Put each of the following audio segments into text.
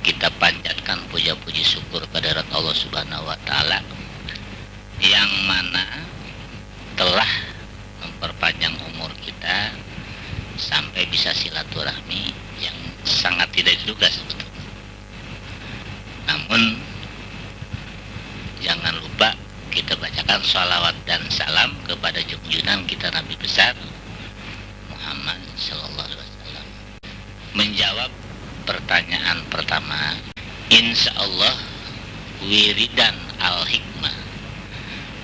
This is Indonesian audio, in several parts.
kita panjatkan puja puji syukur kehadirat Allah Subhanahu wa taala yang mana telah memperpanjang umur kita sampai bisa silaturahmi yang sangat tidak diduga sebetulnya. Namun jangan lupa kita bacakan sholawat dan salam kepada junjungan kita Nabi besar Muhammad Sallallahu Alaihi Wasallam. Menjawab pertanyaan pertama, insya Allah wiridan al-hikmah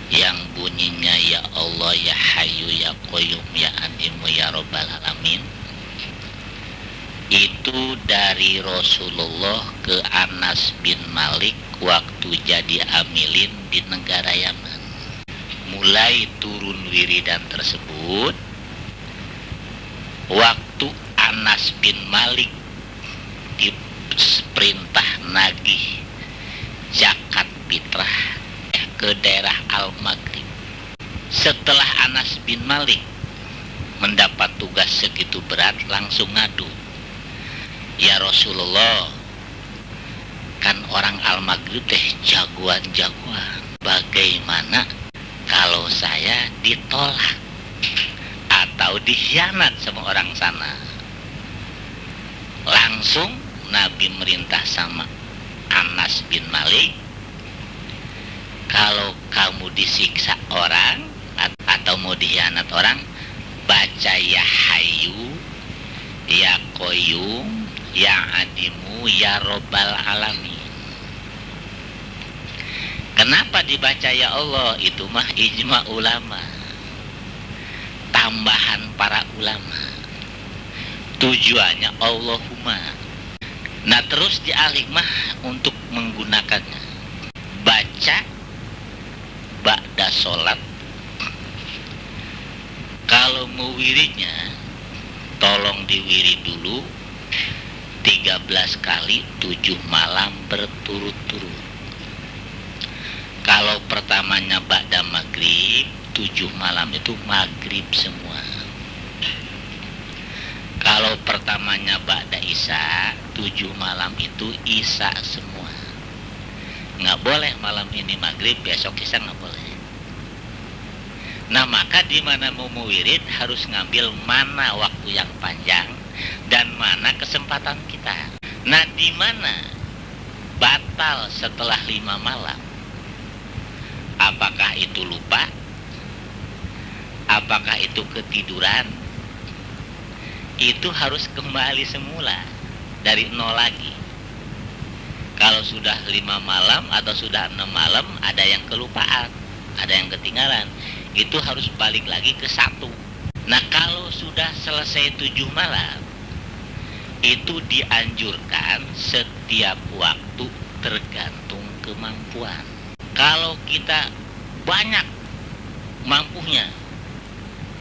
yang bunyinya ya Allah ya Hayyu ya Qayyum ya Adimu ya Rabbal Alamin itu dari Rasulullah ke Anas bin Malik waktu jadi amilin di negara Yaman. Mulai turun wiridan tersebut waktu Anas bin Malik diperintah nagih zakat fitrah ke daerah Al-Maghrib. Setelah Anas bin Malik mendapat tugas segitu berat, langsung ngadu, ya Rasulullah, kan orang Al-Maghrib teh jagoan-jagoan, bagaimana kalau saya ditolak atau dikhianat sama orang sana? Langsung Nabi merintah sama Anas bin Malik, kalau kamu disiksa orang atau mau dikhianat orang, baca ya Hayyu ya Qayyum ya Adimu ya Rabbal Alamin. Kenapa dibaca ya Allah? Itu mah ijma ulama, tambahan para ulama, tujuannya Allahumma. Nah terus dialih mah untuk menggunakannya, baca ba'da sholat. Kalau mau wiridnya tolong diwirid dulu 13 kali 7 malam berturut-turut. Kalau pertamanya ba'da maghrib 7 malam itu maghrib semua. Kalau pertamanya ba'da isya 7 malam itu isya semua. Nggak boleh malam ini maghrib, besok isya nggak boleh. Nah maka di mana mau wirid harus ngambil mana waktu yang panjang dan mana kesempatan kita. Nah di mana batal setelah 5 malam? Apakah itu lupa? Apakah itu ketiduran? Itu harus kembali semula dari nol lagi. Kalau sudah 5 malam atau sudah 6 malam ada yang kelupaan, ada yang ketinggalan, itu harus balik lagi ke 1. Nah kalau sudah selesai 7 malam, itu dianjurkan setiap waktu tergantung kemampuan. Kalau kita banyak mampunya,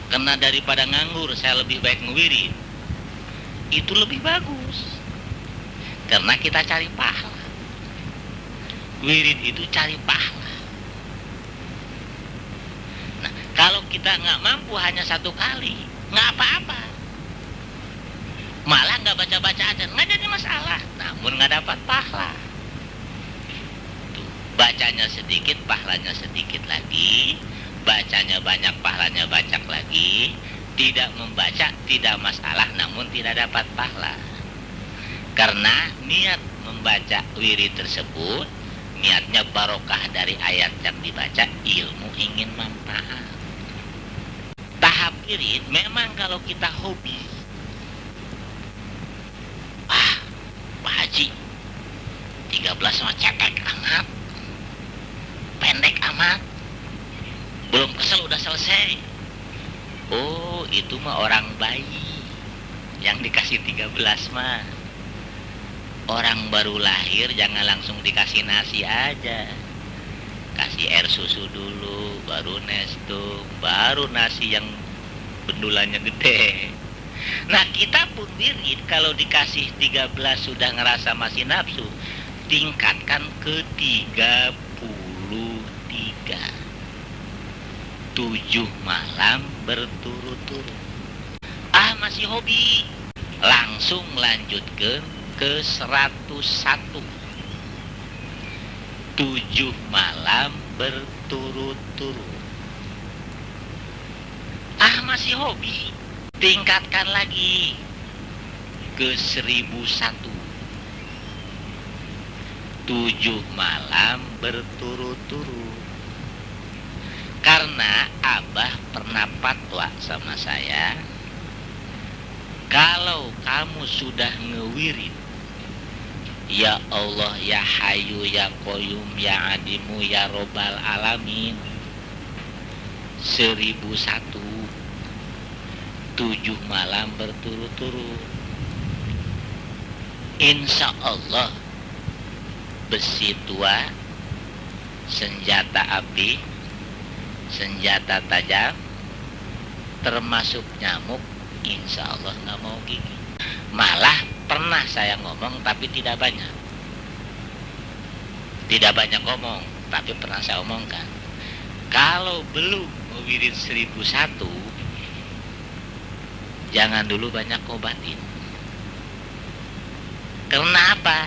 karena daripada nganggur saya lebih baik ngewirid, itu lebih bagus, karena kita cari pahala. Wirid itu cari pahala. Nah, kalau kita nggak mampu hanya 1 kali, nggak apa-apa. Malah nggak baca-baca aja, nggak jadi masalah. Namun nggak dapat pahala. Tuh, bacanya sedikit, pahalanya sedikit lagi. Bacanya banyak, pahalanya banyak lagi. Tidak membaca tidak masalah, namun tidak dapat pahala. Karena niat membaca wirid tersebut, niatnya barokah dari ayat yang dibaca, ilmu ingin manfaat. Tahap wirid memang kalau kita hobi, Pak Haji 13 sama cetek amat, pendek amat, belum kesel udah selesai. Oh itu mah orang bayi yang dikasih 13 mah. Orang baru lahir jangan langsung dikasih nasi aja, kasih air susu dulu, baru nestung, baru nasi yang bendulannya gede. Nah kita pun wirid kalau dikasih 13 sudah ngerasa masih nafsu, tingkatkan ke 33, 7 malam berturut-turut. Masih hobi, langsung lanjutkan ke-101. 7 malam berturut-turut. Masih hobi, tingkatkan lagi ke 1001. 7 malam berturut-turut. Karena Abah pernah fatwa sama saya, kalau kamu sudah ngewirid ya Allah ya Hayyu ya Qayyum ya Adimu ya Robbal Alamin 1001, 7 malam berturut-turut, insya Allah besi tua, senjata api, senjata tajam, termasuk nyamuk, insya Allah nggak mau gigi. Malah pernah saya ngomong tapi tidak banyak. Tidak banyak ngomong, tapi pernah saya omongkan. Kalau belum ngewirid 1001, jangan dulu banyak obatin. Karena apa?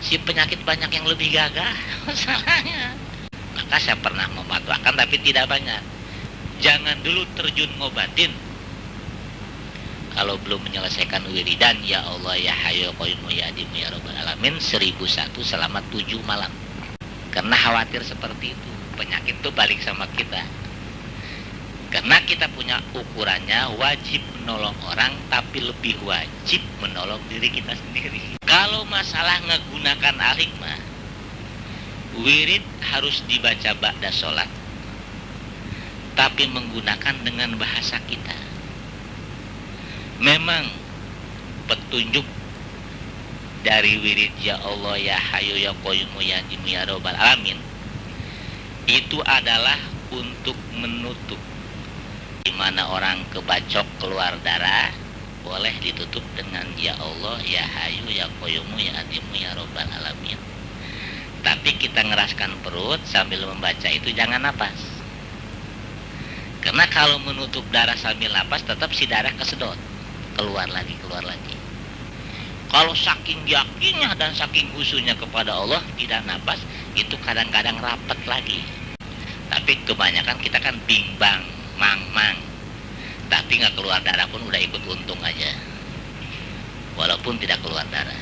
Si penyakit banyak yang lebih gagah masalahnya. Maka saya pernah mematwakan tapi tidak banyak. Jangan dulu terjun ngobatin kalau belum menyelesaikan wiridan ya Allah ya Hayyu Qayyum ya Adimu ya Rabbal Alamin 1001 selama 7 malam. Karena khawatir seperti itu, penyakit itu balik sama kita. Karena kita punya ukurannya wajib menolong orang, tapi lebih wajib menolong diri kita sendiri. Kalau masalah menggunakan al-hikmah, wirid harus dibaca ba'da sholat, tapi menggunakan dengan bahasa kita. Memang petunjuk dari wirid ya Allah ya Hayyu ya Qayyum ya Adimu ya Rabbal Alamin itu adalah untuk menutup di mana orang kebacok keluar darah, boleh ditutup dengan ya Allah ya Hayyu ya Qayyum ya Adimu ya Rabbal Alamin. Tapi kita ngeraskan perut sambil membaca itu jangan napas. Karena kalau menutup darah sambil napas tetap si darah kesedot, keluar lagi. Kalau saking yakinnya dan saking khusyuknya kepada Allah tidak napas, itu kadang-kadang rapet lagi. Tapi kebanyakan kita kan bimbang, mang, tapi nggak keluar darah pun udah ikut untung aja, walaupun tidak keluar darah.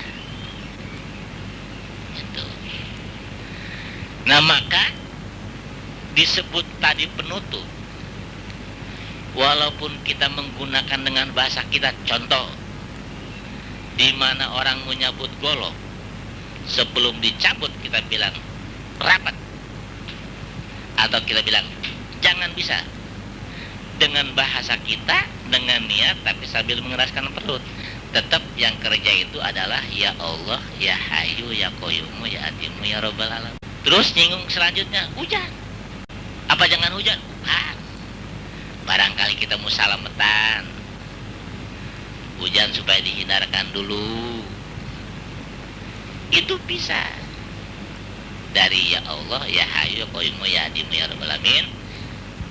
Itu. Nah maka disebut tadi penutup, walaupun kita menggunakan dengan bahasa kita. Contoh, di mana orang menyabut golok, sebelum dicabut kita bilang rapat, atau kita bilang jangan bisa. Dengan bahasa kita, dengan niat, tapi sambil mengeraskan perut. Tetap yang kerja itu adalah ya Allah, ya Hayyu, ya Qayyum, ya Adimu, ya Rabbal Alamin. Terus nyinggung selanjutnya, hujan. Apa jangan hujan? Bukan. Barangkali kita mau salametan, hujan supaya dihindarkan dulu. Itu bisa. Dari ya Allah, ya Hayyu, ya Qayyum, ya Adimu, ya Rabbal Alamin.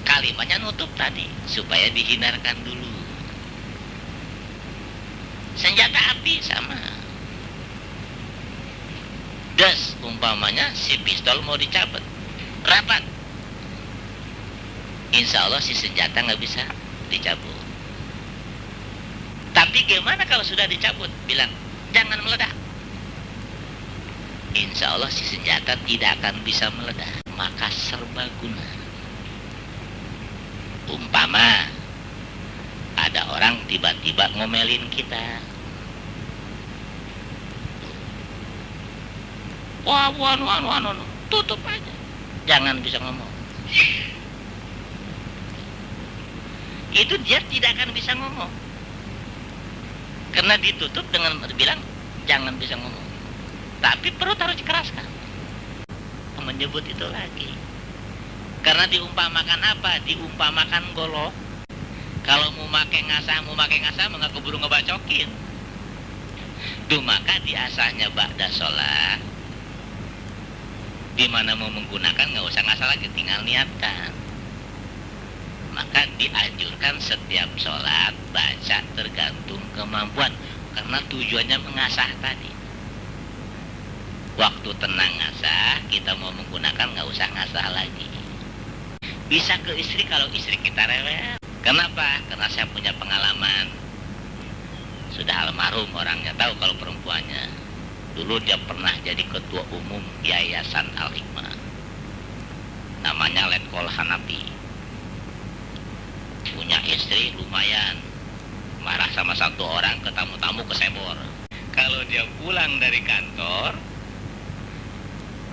Kalimatnya nutup tadi supaya dihindarkan dulu. Senjata api sama. Das umpamanya si pistol mau dicabut, rapat, insya Allah si senjata nggak bisa dicabut. Tapi gimana kalau sudah dicabut? Bilang jangan meledak, insya Allah si senjata tidak akan bisa meledak. Maka serbaguna. Umpama ada orang tiba-tiba ngomelin kita, wah, tutup aja, jangan bisa ngomong. Itu dia tidak akan bisa ngomong, karena ditutup dengan bilang jangan bisa ngomong. Tapi perut harus dikeraskan, menyebut itu lagi. Karena diumpamakan apa? Diumpamakan golok. Kalau mau pakai ngasah maka keburu ngebacokin. Tuh maka diasahnya ba'da sholat. Dimana mau menggunakan nggak usah ngasah lagi, tinggal niatkan. Maka dianjurkan setiap sholat baca tergantung kemampuan. karena tujuannya mengasah tadi. Waktu tenang ngasah, kita mau menggunakan nggak usah ngasah lagi. Bisa ke istri kalau istri kita rewel. Kenapa? Karena saya punya pengalaman. Sudah almarhum orangnya, tahu kalau perempuannya. Dulu dia pernah jadi ketua umum Yayasan Al-Hikmah. Namanya Letkol Hanafi. Punya istri lumayan. Marah sama satu orang ke tamu-tamu kesebor. Kalau dia pulang dari kantor,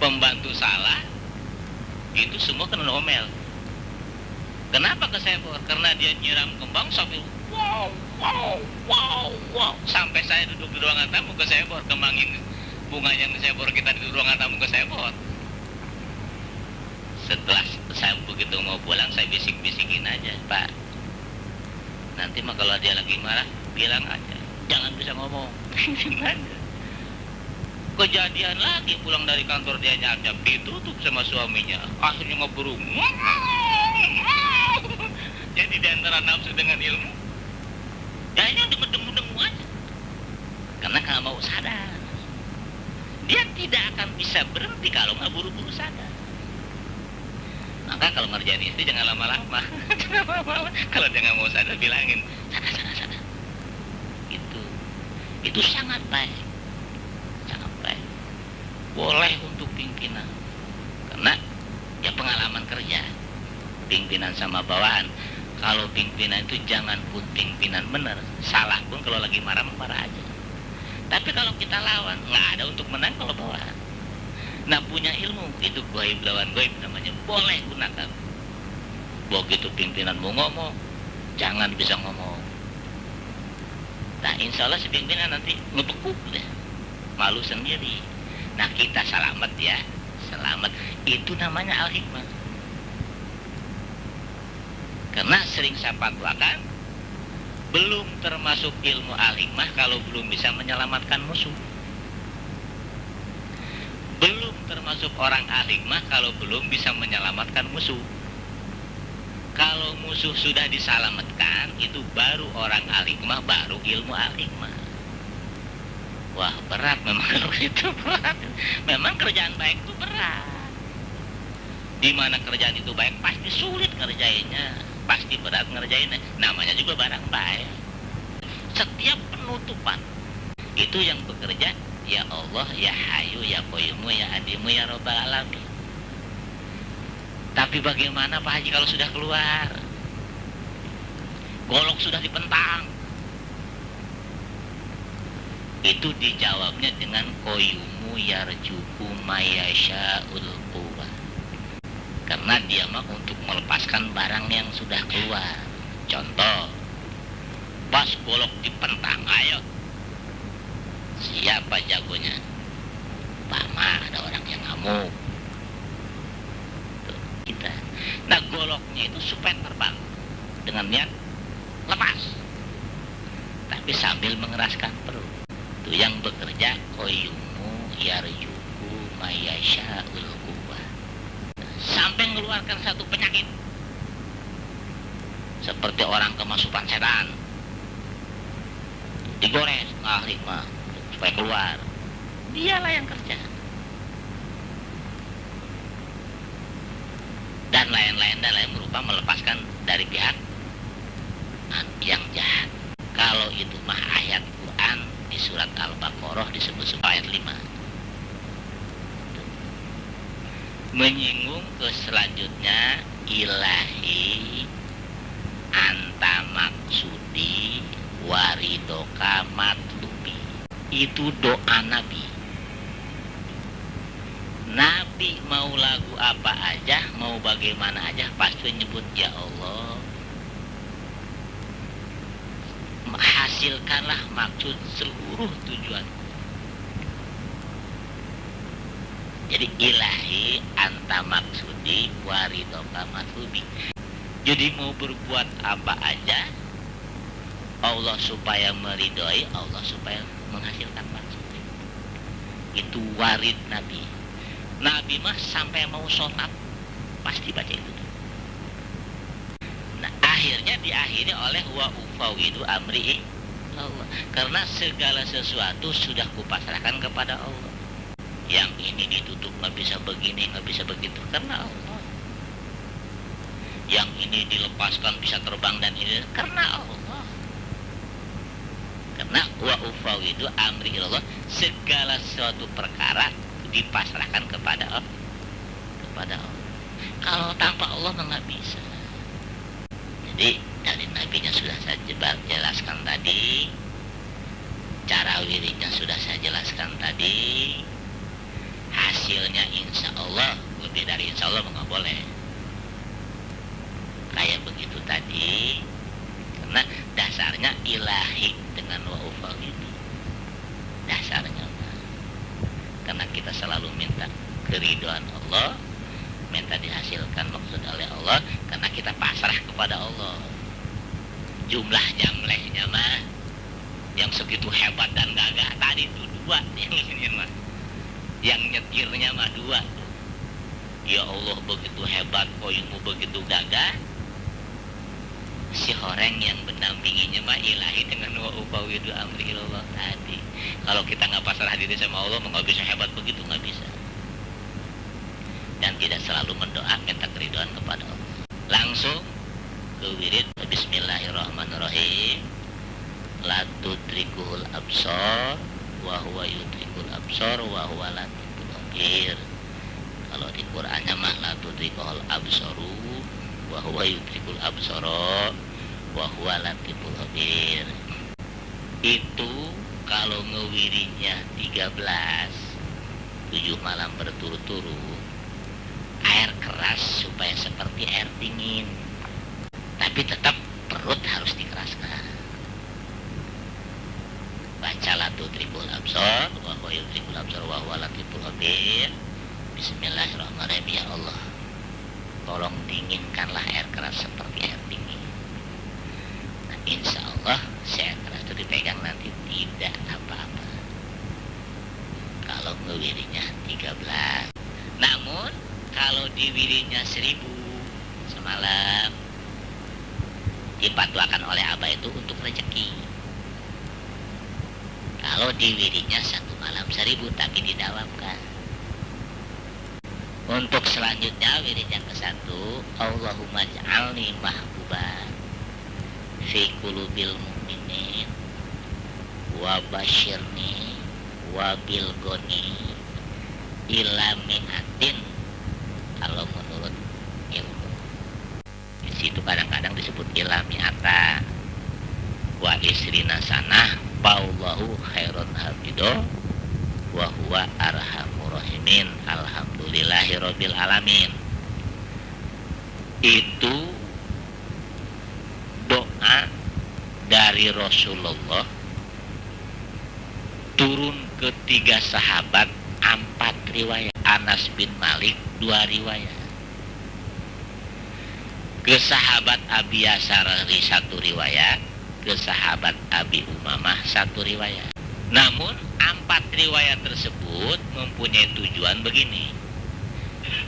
pembantu salah, itu semua kena omel. Kenapa kesebor? Karena dia nyiram kembang sampai wow, wow, wow, wow. Sampai saya duduk di ruangan tamu kesebor, kembangin bunga yang disebor kita di ruangan tamu kesebor. Setelah saya begitu mau pulang, saya bisik-bisikin aja, Pak. Nanti mah kalau dia lagi marah, bilang aja, jangan bisa ngomong. Kejadian lagi pulang dari kantor dia nyadap, ditutup sama suaminya. Akhirnya ngeburu. Jadi di antara nafsu dengan ilmu, ya ini dengu-dengu aja. Karena nggak mau sadar. Dia tidak akan bisa berhenti kalau nggak buru-buru sadar. Maka kalau ngerjain istri jangan lama-lama. Kalau dia nggak mau sadar, bilangin, sadar. Itu sangat baik. Sangat baik. Boleh untuk pimpinan. Karena ya pengalaman kerja. Pimpinan sama bawahan. Kalau pimpinan itu jangan pun pimpinan benar. Salah pun kalau lagi marah aja. Tapi kalau kita lawan, nggak ada untuk menang kalau bawahan. Nah punya ilmu, itu goib lawan goib namanya, boleh gunakan. Begitu pimpinan mau ngomong, jangan bisa ngomong. Nah insya Allah si pimpinan nanti ngebekuk deh, malu sendiri. Nah kita selamat ya, selamat. Itu namanya Al-Hikmah. Karena sering saya fatwakan, belum termasuk ilmu Al-Hikmah kalau belum bisa menyelamatkan musuh. Belum termasuk orang Al-Hikmah kalau belum bisa menyelamatkan musuh. Kalau musuh sudah diselamatkan, itu baru orang Al-Hikmah, baru ilmu Al-Hikmah. Wah berat memang kalau itu berat. Memang kerjaan baik itu berat. Dimana kerjaan itu baik pasti sulit ngerjainnya, pasti berat ngerjainnya. Namanya juga barang baik. Setiap penutupan itu yang bekerja ya Allah, ya Hayu, ya Qayyumu, ya Adimu, ya Rabbal Alamin. Tapi bagaimana Pak Haji kalau sudah keluar? Golok sudah dipentang. Itu dijawabnya dengan Qayyumu yarjuku mayasha'ul quwwah. Karena dia mah untuk melepaskan barang yang sudah keluar. Contoh, pas golok dipentang, ayo. Siapa jagonya? Pama, ada orang yang ngamuk. Tuh, kita. Nah goloknya itu supaya terbang dengan niat lepas, tapi sambil mengeraskan perut. Itu yang bekerja Qayyumu yarjuku mayasha'ul quwwah. Sampai mengeluarkan satu penyakit, seperti orang kemasukan setan, digores Al-Hikmah supaya keluar. Dialah yang kerja. Dan lain-lain berupa melepaskan dari pihak yang jahat. Kalau itu mah ayat Quran di surat Al-Baqarah disebut ayat 5. Menyinggung ke selanjutnya, ilahi anta maksudi waridoka matlubi. Itu doa Nabi. Nabi mau lagu apa aja, mau bagaimana aja, pasti nyebut ya Allah, hasilkanlah maksud seluruh tujuan. Jadi ilahi anta maksudi waridoka matlubi. Jadi mau berbuat apa aja, Allah supaya meridhoi, Allah supaya menghasilkan maksud. Itu warid Nabi. Nabi mah sampai mau sholat pasti baca itu. Nah akhirnya diakhiri oleh wa ufawidu amri Allah. Karena segala sesuatu sudah kupasrahkan kepada Allah. Yang ini ditutup nggak bisa begini, nggak bisa begitu, karena Allah. Yang ini dilepaskan bisa terbang dan ini karena Allah. Karena wa ufawidu amri ilallah, segala suatu perkara dipasrahkan kepada Allah. Kepada Allah. Kalau tanpa Allah nggak bisa. Jadi dari nabinya sudah saya jelaskan tadi, cara wiridnya sudah saya jelaskan tadi, hasilnya insya Allah lebih dari insya Allah nggak boleh. Kayak begitu tadi, karena dasarnya ilahi dengan wa ufawidu. Dasarnya, karena kita selalu minta keridhaan Allah, minta dihasilkan maksud oleh Allah, karena kita pasrah kepada Allah. Jumlah jamlehnya mah yang segitu hebat dan gagah tadi itu dua yang ini mah, yang nyetirnya mah dua. Ya Allah begitu hebat, koyumu begitu gagah. Si horeng yang mendampinginya mah ilahi dengan wa ufawidu amri ilallah tadi. Kalau kita nggak pasrah diri sama Allah, nggak bisa hebat begitu, nggak bisa. Dan tidak selalu mendoa minta keridhaan kepada Allah. Langsung ke wirid bismillahirrahmanirrahim. La tudrikuhul absar wa huwa yudrikul absar wa huwa latiful khabir. Kalau di Qur'annya mah la tudrikuhul absaru wa huwa yudrikul absara wa huwa latiful khabir. Itu kalau ngewirinya 13 7 malam berturut-turut, air keras supaya seperti air dingin, tapi tetap perut harus dikeraskan. Baca la tudrikul absar wa huwa yudrikul absar wa huwa latiful khabir. Bismillahirrahmanirrahim. Ya Allah, tolong dinginkanlah air keras seperti air dingin. Nah, insya Allah si air keras itu dipegang nanti tidak apa-apa. Kalau ngewirinya 13. Namun kalau diwirinya 1000 semalam, dipatwakan oleh Abah itu untuk rezeki. Kalau diwirinya 1 malam 1000 tapi didawamkan. Untuk selanjutnya wirid yang ke-1, Allahumma ja'alni mahbuban fi qulubil mu'minin wa basyirni wa bil goni ila mi'atin. Kalau menurut ilmu di situ kadang-kadang disebut ila mi'ata wa isrina sanah Allahu khairun hafido wa huwa arhamur rahimin. Alhamdulillahi rabbil alamin. Itu doa dari Rasulullah turun ke 3 sahabat, 4 riwayat. Anas bin Malik 2 riwayat. Ke sahabat Abi Yasari 1 riwayat. Ke sahabat Abi Umamah 1 riwayat. Namun 4 riwayat tersebut mempunyai tujuan begini.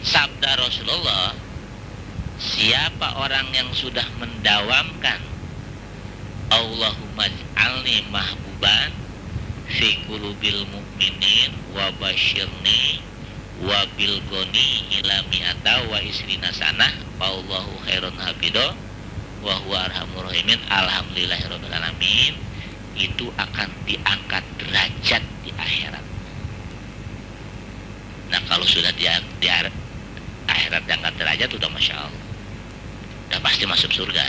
Sabda Rasulullah, siapa orang yang sudah mendawamkan Allahumma ja'alni mahbuban fi qulubil mu'minin wa basyirni wa bil goni ila mi'ata wa isrina sanah Allahu khairun hafido wa huwa arhamur rahimin. Alhamdulillahirabbil alamin. Itu akan diangkat derajat di akhirat. Nah, kalau sudah di akhirat diangkat derajat, udah masya Allah, udah pasti masuk surga.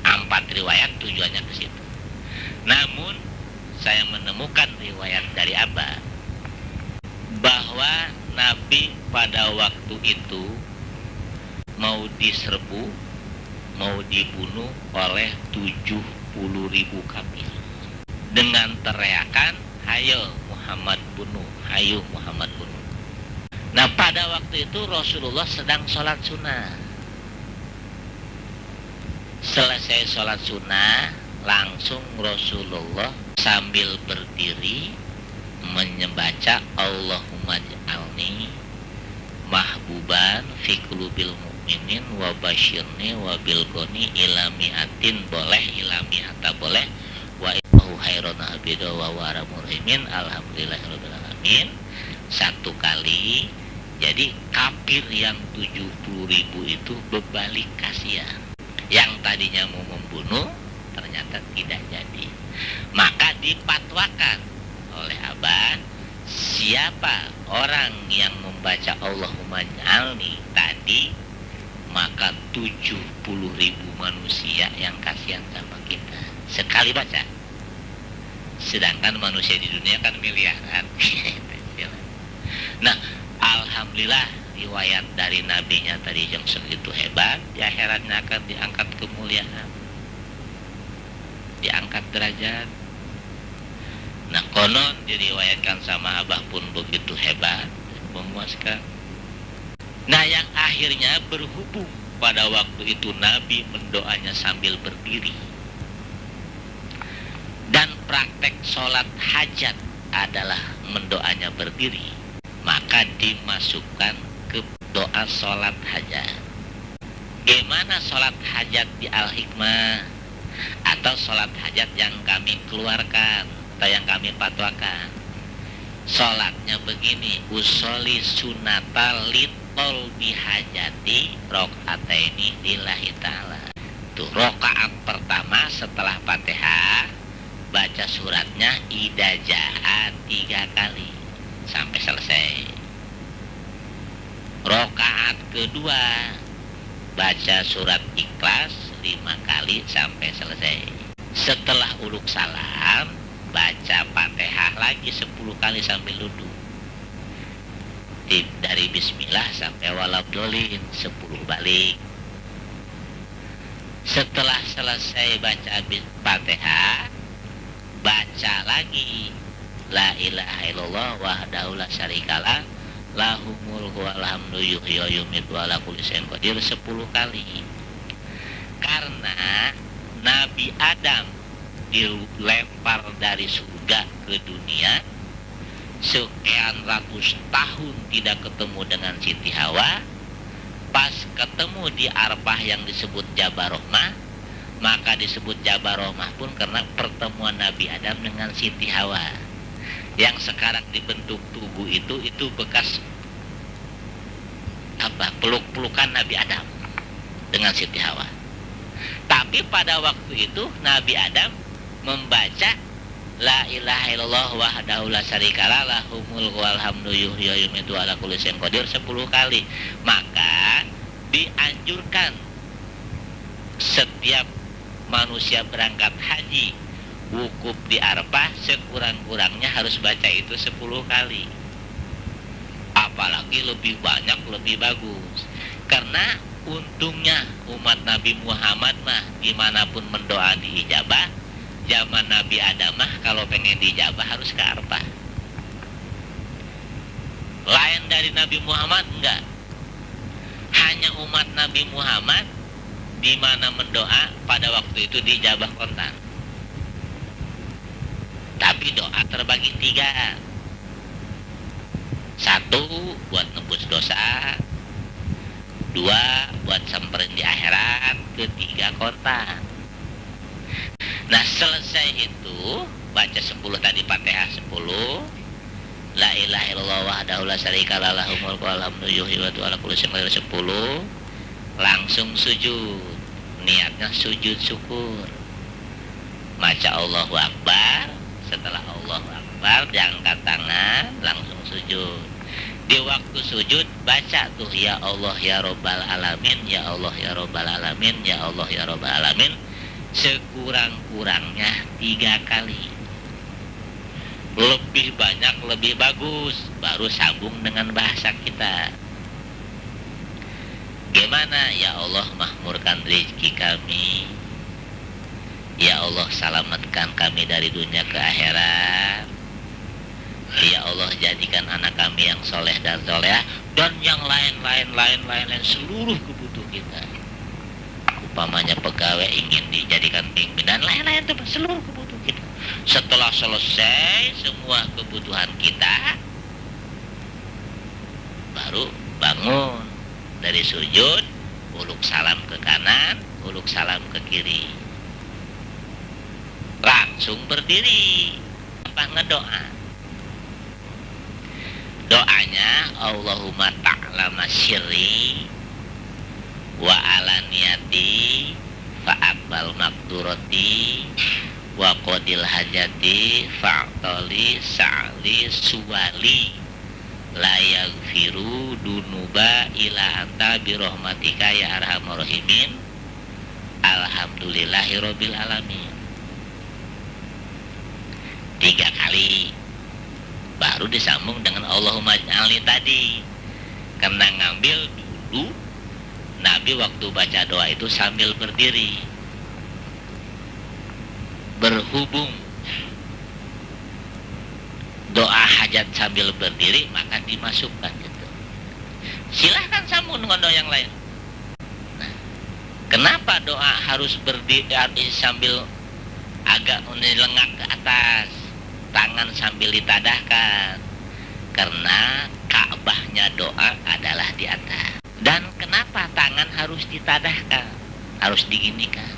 4 riwayat tujuannya ke situ. Namun saya menemukan riwayat dari Abah bahwa Nabi pada waktu itu mau diserbu, mau dibunuh oleh 70.000 kafir dengan teriakan, hayo Muhammad bunuh, hayo Muhammad bunuh. Nah, pada waktu itu Rasulullah sedang sholat sunnah. Selesai sholat sunnah, langsung Rasulullah sambil berdiri membaca Allahumma ja'alni mahbuban fi qulubil mukminin wa basyirni wa bilgoni ilami atin boleh, ilami ata boleh, wa innahu khairun abida wa waramurhimin alhamdulillahirabbil alamin. Satu kali. Jadi kafir yang 70.000 itu berbalik kasihan. Yang tadinya mau membunuh ternyata tidak jadi. Maka dipatwakan oleh Abah, siapa orang yang membaca Allahumma ja'alni tadi, maka 70.000 manusia yang kasihan sama kita sekali baca. Sedangkan manusia di dunia kan miliaran. Nah, alhamdulillah riwayat dari nabinya tadi yang segitu hebat, di akhiratnya akan diangkat kemuliaan, diangkat derajat. Nah, konon diriwayatkan sama Abah pun begitu hebat, memuaskan. Nah, yang akhirnya berhubung pada waktu itu Nabi mendoanya sambil berdiri. Dan praktek sholat hajat adalah mendoanya berdiri. Maka dimasukkan ke doa sholat hajat. Gimana sholat hajat di Al-Hikmah? Atau sholat hajat yang kami keluarkan atau yang kami fatwakan? Sholatnya begini, usolli sunata litol bihajati rok'ataini lillahi ta'ala. Tuh, rokaat pertama setelah Fatihah baca suratnya idaja'at 3 kali sampai selesai. Rokaat kedua baca surat Ikhlas 5 kali sampai selesai. Setelah uluk salam baca Fatihah lagi 10 kali sambil duduk. Dari bismillah sampai waladhdallin 10 balik. Setelah selesai baca Fatihah baca lagi la ilaha illallah wahdahu la syarikalah lahul mulku wal hamdu yuhyi wa yumiitu wa ala kulli syai'in qadir 10 kali. Karena Nabi Adam dilempar dari surga ke dunia, sekian ratus tahun tidak ketemu dengan Siti Hawa. Pas ketemu di Arfah yang disebut Jabarohmah, maka disebut Jabarohmah pun karena pertemuan Nabi Adam dengan Siti Hawa. Yang sekarang dibentuk tubuh itu bekas peluk-pelukan Nabi Adam dengan Siti Hawa. Tapi pada waktu itu Nabi Adam membaca la ilaha illallah wahdahu la syarikalah lahul mulku wal hamdu yuhyi wa yumiitu wa ala kulli syai'in qadir 10 kali. Maka dianjurkan setiap manusia berangkat haji wukuf di Arfah sekurang-kurangnya harus baca itu 10 kali. Apalagi lebih banyak lebih bagus. Karena untungnya umat Nabi Muhammad mah dimanapun mendoa diijabah. Zaman Nabi Adam mah kalau pengen diijabah harus ke Arfah. Lain dari Nabi Muhammad enggak. Hanya umat Nabi Muhammad di mana mendoa pada waktu itu diijabah kontan. Tapi doa terbagi 3. 1 buat nebus dosa, 2 buat samperin di akhirat, 3 kontan. Nah, selesai itu baca 10 tadi Fatihah 10, la ilaha illallah wahdahu la syarikalah lahul mulku wal hamdu yuhyi wa yumiitu wa ala kulli syai'in qadir 10, langsung sujud. Niatnya sujud syukur. Baca Allahu Akbar. Setelah Allahu Akbar diangkat tangan langsung sujud. Di waktu sujud baca tuh ya Allah ya Rabbal Alamin, ya Allah ya Rabbal Alamin, ya Allah ya Rabbal Alamin sekurang-kurangnya 3 kali. Lebih banyak lebih bagus, baru sambung dengan bahasa kita. Gimana? Ya Allah makmurkan rezeki kami, ya Allah selamatkan kami dari dunia ke akhirat, ya Allah jadikan anak kami yang soleh dan soleh, dan yang lain seluruh kebutuhan kita. Umpamanya pegawai ingin dijadikan pimpinan, lain-lain itu seluruh kebutuhan kita. Setelah selesai semua kebutuhan kita, baru bangun dari sujud, uluk salam ke kanan, uluk salam ke kiri. Langsung berdiri, apa ngedoa. Doanya Allahumma ta'lama syirri wa alaniyati fa'akbal makturati wa qadil hajati fa'tali sa'li suwali la yaghfiru dunuba ila anta birahmatika ya arhamar rahimin. Alhamdulillahi rabbil alamin. 3 kali baru disambung dengan Allahumma ij'alni tadi. Karena ngambil dulu Nabi waktu baca doa itu sambil berdiri. Berhubung doa hajat sambil berdiri, maka dimasukkan itu. Silahkan sambung dengan doa yang lain. Nah, kenapa doa harus berdiri sambil agak melengak ke atas, tangan sambil ditadahkan? Karena Ka'bahnya doa adalah di atas. Dan kenapa tangan harus ditadahkan, harus diginikan?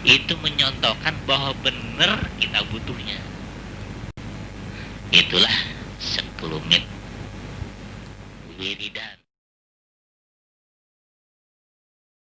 Itu menyontohkan bahwa benar kita butuhnya. Itulah sekelumit wiridan